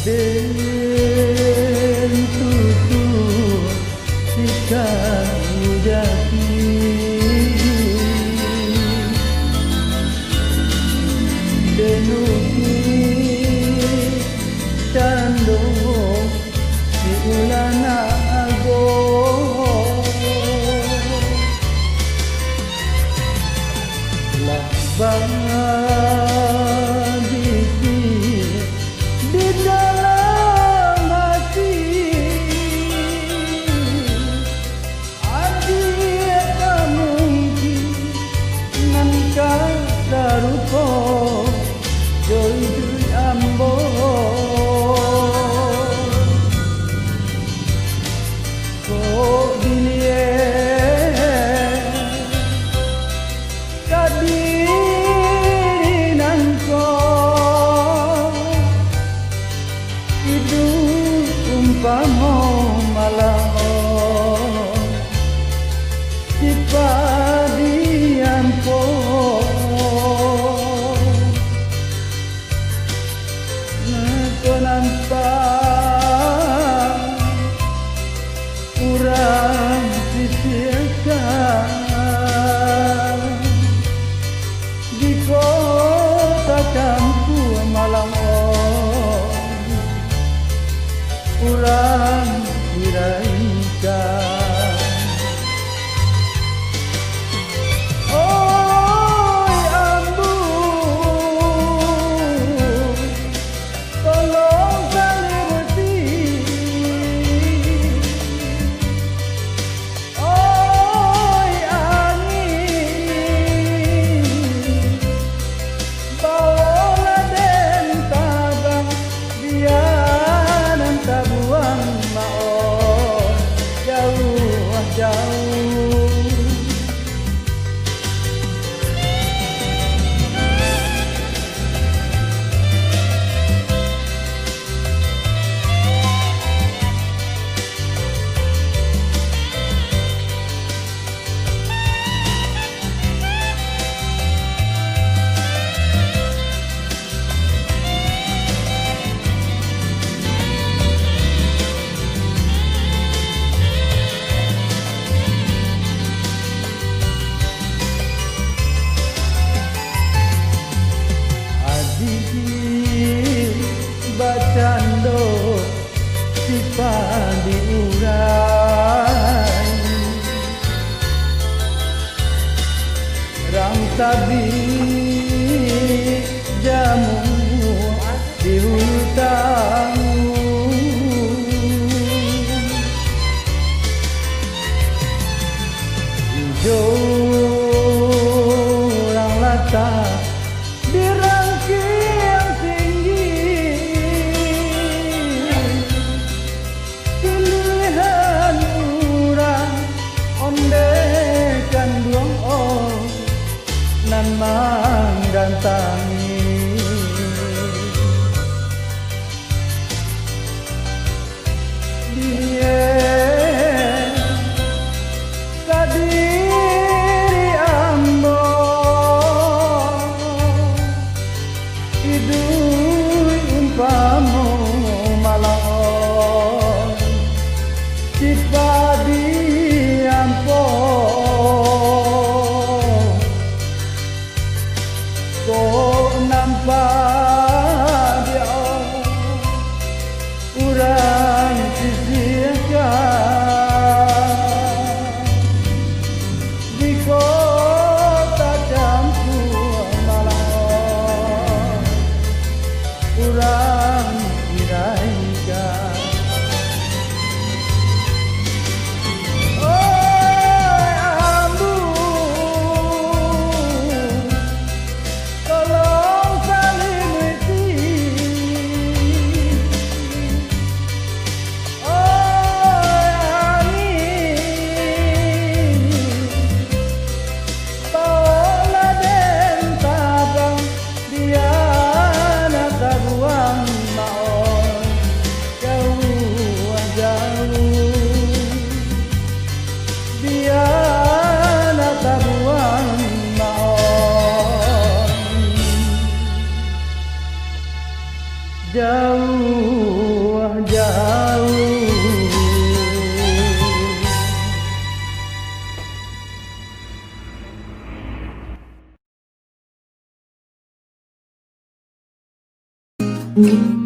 Den tutur sikap mudaki denuki cando si ulana ago lah bangga di dalam hati adik tak mungkin nan kata rupa joy ambo kok dilie kadiri nangko hidup umpama malam di padian po nampak urang sisiakan di kota campur malam urang kiraikan bacando si padi urai ram tabi jamu di hutan hijau orang lata nan manggantangi dia kadiri ambo hidup umpamo malam cipadi ampo kok nampak dia urang sisiakan di kota campur malam urang kiraikan jauh Thank